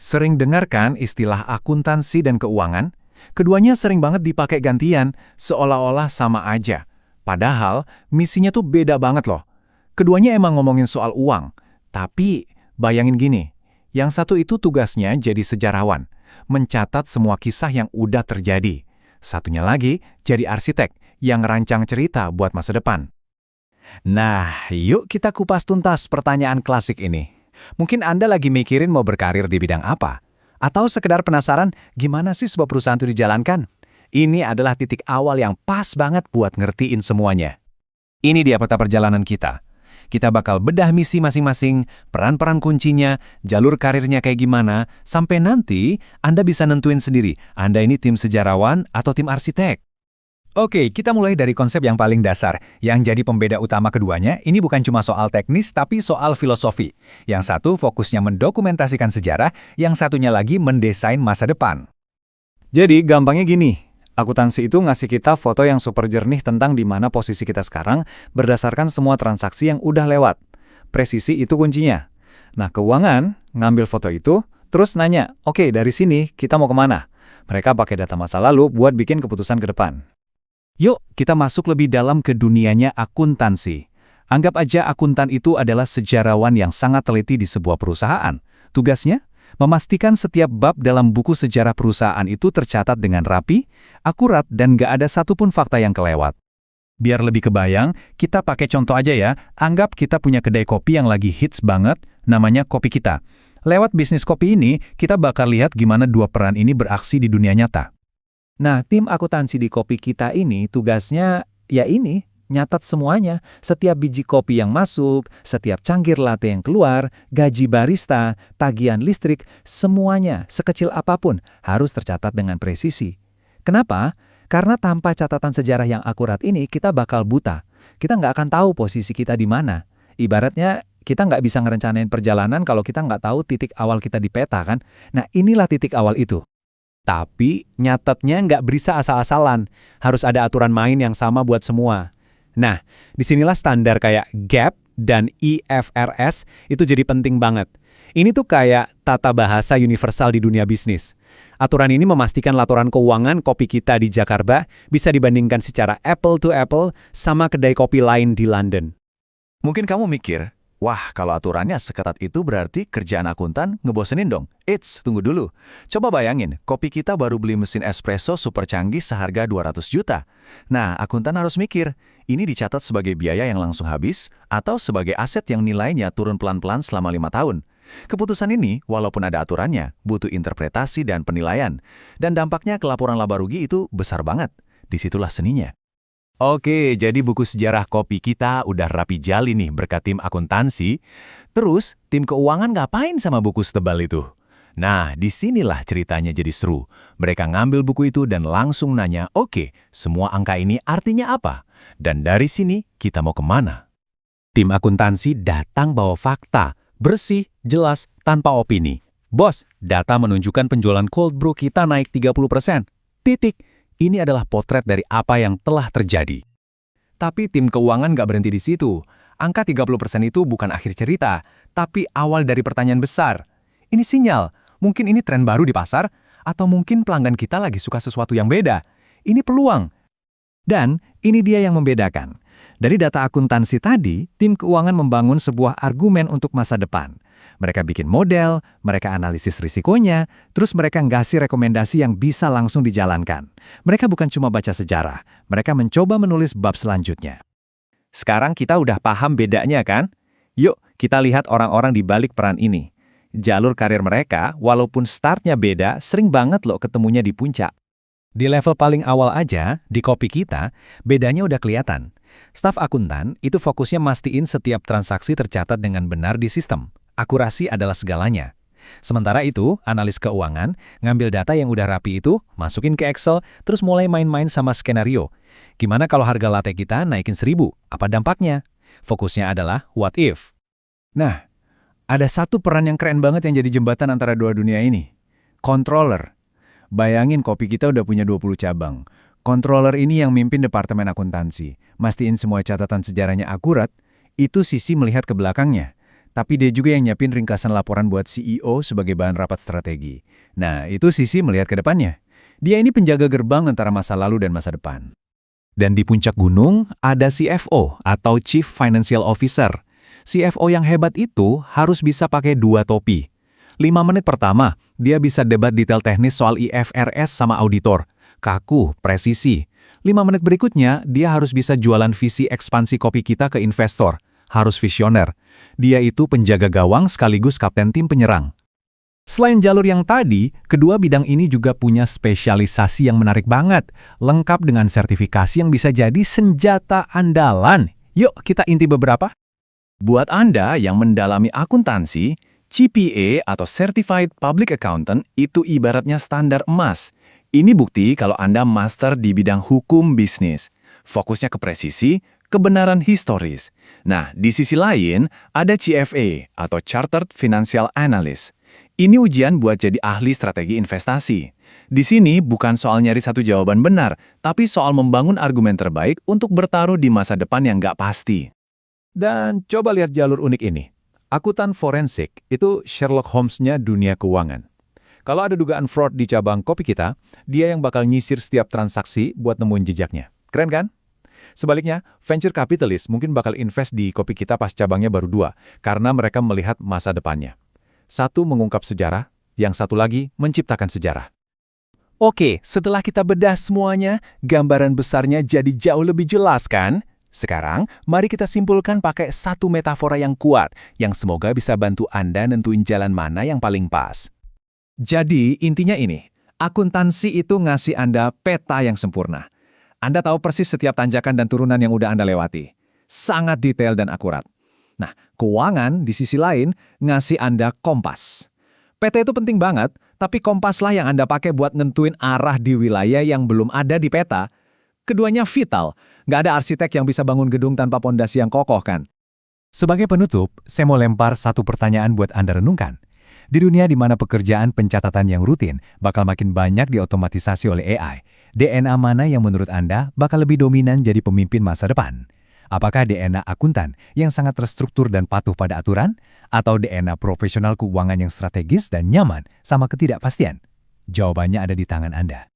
Sering dengar kan istilah akuntansi dan keuangan? Keduanya sering banget dipakai gantian, seolah-olah sama aja. Padahal, misinya tuh beda banget loh. Keduanya emang ngomongin soal uang. Tapi, bayangin gini, yang satu itu tugasnya jadi sejarawan, mencatat semua kisah yang udah terjadi. Satunya lagi jadi arsitek, yang ngerancang cerita buat masa depan. Nah, yuk kita kupas tuntas pertanyaan klasik ini. Mungkin Anda lagi mikirin mau berkarir di bidang apa? Atau sekedar penasaran gimana sih sebuah perusahaan itu dijalankan? Ini adalah titik awal yang pas banget buat ngertiin semuanya. Ini dia peta perjalanan kita. Kita bakal bedah misi masing-masing, peran-peran kuncinya, jalur karirnya kayak gimana, sampai nanti Anda bisa nentuin sendiri, Anda ini tim sejarawan atau tim arsitek. Oke, kita mulai dari konsep yang paling dasar. Yang jadi pembeda utama keduanya, ini bukan cuma soal teknis, tapi soal filosofi. Yang satu fokusnya mendokumentasikan sejarah, yang satunya lagi mendesain masa depan. Jadi, gampangnya gini. Akuntansi itu ngasih kita foto yang super jernih tentang di mana posisi kita sekarang berdasarkan semua transaksi yang udah lewat. Presisi itu kuncinya. Nah, keuangan ngambil foto itu, terus nanya, oke, dari sini kita mau kemana? Mereka pakai data masa lalu buat bikin keputusan ke depan. Yuk, kita masuk lebih dalam ke dunianya akuntansi. Anggap aja akuntan itu adalah sejarawan yang sangat teliti di sebuah perusahaan. Tugasnya, memastikan setiap bab dalam buku sejarah perusahaan itu tercatat dengan rapi, akurat, dan gak ada satupun fakta yang kelewat. Biar lebih kebayang, kita pakai contoh aja ya. Anggap kita punya kedai kopi yang lagi hits banget, namanya Kopi Kita. Lewat bisnis kopi ini, kita bakal lihat gimana dua peran ini beraksi di dunia nyata. Nah, tim akuntansi di Kopi Kita ini tugasnya ya ini, nyatat semuanya. Setiap biji kopi yang masuk, setiap cangkir latte yang keluar, gaji barista, tagihan listrik, semuanya, sekecil apapun, harus tercatat dengan presisi. Kenapa? Karena tanpa catatan sejarah yang akurat ini, kita bakal buta. Kita nggak akan tahu posisi kita di mana. Ibaratnya, kita nggak bisa ngerencanain perjalanan kalau kita nggak tahu titik awal kita di peta kan. Nah, inilah titik awal itu. Tapi, nyatetnya nggak bisa asal-asalan. Harus ada aturan main yang sama buat semua. Nah, disinilah standar kayak GAAP dan IFRS itu jadi penting banget. Ini tuh kayak tata bahasa universal di dunia bisnis. Aturan ini memastikan laporan keuangan Kopi Kita di Jakarta bisa dibandingkan secara apple to apple sama kedai kopi lain di London. Mungkin kamu mikir, wah, kalau aturannya seketat itu berarti kerjaan akuntan ngebosenin dong. Eits, tunggu dulu. Coba bayangin, Kopi Kita baru beli mesin espresso super canggih seharga 200 juta. Nah, akuntan harus mikir, ini dicatat sebagai biaya yang langsung habis atau sebagai aset yang nilainya turun pelan-pelan selama 5 tahun. Keputusan ini, walaupun ada aturannya, butuh interpretasi dan penilaian. Dan dampaknya ke laporan laba rugi itu besar banget. Disitulah seninya. Oke, jadi buku sejarah Kopi Kita udah rapi jali nih berkat tim akuntansi. Terus, tim keuangan ngapain sama buku setebal itu? Nah, disinilah ceritanya jadi seru. Mereka ngambil buku itu dan langsung nanya, oke, semua angka ini artinya apa? Dan dari sini, kita mau kemana? Tim akuntansi datang bawa fakta, bersih, jelas, tanpa opini. Bos, data menunjukkan penjualan cold brew kita naik 30%. Titik. Ini adalah potret dari apa yang telah terjadi. Tapi tim keuangan nggak berhenti di situ. Angka 30% itu bukan akhir cerita, tapi awal dari pertanyaan besar. Ini sinyal, mungkin ini tren baru di pasar, atau mungkin pelanggan kita lagi suka sesuatu yang beda. Ini peluang. Dan ini dia yang membedakan. Dari data akuntansi tadi, tim keuangan membangun sebuah argumen untuk masa depan. Mereka bikin model, mereka analisis risikonya, terus mereka ngasih rekomendasi yang bisa langsung dijalankan. Mereka bukan cuma baca sejarah, mereka mencoba menulis bab selanjutnya. Sekarang kita udah paham bedanya kan? Yuk, kita lihat orang-orang di balik peran ini. Jalur karir mereka, walaupun startnya beda, sering banget loh ketemunya di puncak. Di level paling awal aja, di Kopi Kita, bedanya udah kelihatan. Staf akuntan itu fokusnya mastiin setiap transaksi tercatat dengan benar di sistem. Akurasi adalah segalanya. Sementara itu, analis keuangan, ngambil data yang udah rapi itu, masukin ke Excel, terus mulai main-main sama skenario. Gimana kalau harga latte kita naikin 1.000? Apa dampaknya? Fokusnya adalah what if. Nah, ada satu peran yang keren banget yang jadi jembatan antara dua dunia ini. Controller. Bayangin Kopi Kita udah punya 20 cabang. Controller ini yang mimpin departemen akuntansi. Mastiin semua catatan sejarahnya akurat, itu sisi melihat ke belakangnya. tapi dia juga yang nyiapin ringkasan laporan buat CEO sebagai bahan rapat strategi. Nah, itu Sisi melihat ke depannya. Dia ini penjaga gerbang antara masa lalu dan masa depan. Dan di puncak gunung ada CFO atau Chief Financial Officer. CFO yang hebat itu harus bisa pakai 2 topi. 5 menit pertama, dia bisa debat detail teknis soal IFRS sama auditor. Kaku, presisi. 5 menit berikutnya, dia harus bisa jualan visi ekspansi kopi kita ke investor. Harus visioner. Dia itu penjaga gawang sekaligus kapten tim penyerang. Selain jalur yang tadi, kedua bidang ini juga punya spesialisasi yang menarik banget, lengkap dengan sertifikasi yang bisa jadi senjata andalan. Yuk kita inti beberapa. Buat Anda yang mendalami akuntansi, CPA atau Certified Public Accountant itu ibaratnya standar emas. Ini bukti kalau Anda master di bidang hukum bisnis. Fokusnya ke presisi, kebenaran historis. Nah, di sisi lain, ada CFA atau Chartered Financial Analyst. Ini ujian buat jadi ahli strategi investasi. Di sini bukan soal nyari satu jawaban benar, tapi soal membangun argumen terbaik untuk bertaruh di masa depan yang nggak pasti. Dan coba lihat jalur unik ini. Akuntan forensik itu Sherlock Holmes-nya dunia keuangan. Kalau ada dugaan fraud di cabang kopi kita, dia yang bakal nyisir setiap transaksi buat nemuin jejaknya. Keren kan? Sebaliknya, venture capitalist mungkin bakal invest di kopi kita pas cabangnya baru 2, karena mereka melihat masa depannya. Satu mengungkap sejarah, yang satu lagi menciptakan sejarah. Oke, setelah kita bedah semuanya, gambaran besarnya jadi jauh lebih jelas kan? Sekarang, mari kita simpulkan pakai satu metafora yang kuat, yang semoga bisa bantu Anda nentuin jalan mana yang paling pas. Jadi, intinya ini, akuntansi itu ngasih Anda peta yang sempurna. Anda tahu persis setiap tanjakan dan turunan yang udah Anda lewati. Sangat detail dan akurat. Nah, keuangan di sisi lain ngasih Anda kompas. Peta itu penting banget, tapi kompaslah yang Anda pakai buat nentuin arah di wilayah yang belum ada di peta. Keduanya vital, nggak ada arsitek yang bisa bangun gedung tanpa pondasi yang kokoh kan? Sebagai penutup, saya mau lempar satu pertanyaan buat Anda renungkan. Di dunia di mana pekerjaan pencatatan yang rutin bakal makin banyak diotomatisasi oleh AI, DNA mana yang menurut Anda bakal lebih dominan jadi pemimpin masa depan? Apakah DNA akuntan yang sangat terstruktur dan patuh pada aturan? Atau DNA profesional keuangan yang strategis dan nyaman sama ketidakpastian? Jawabannya ada di tangan Anda.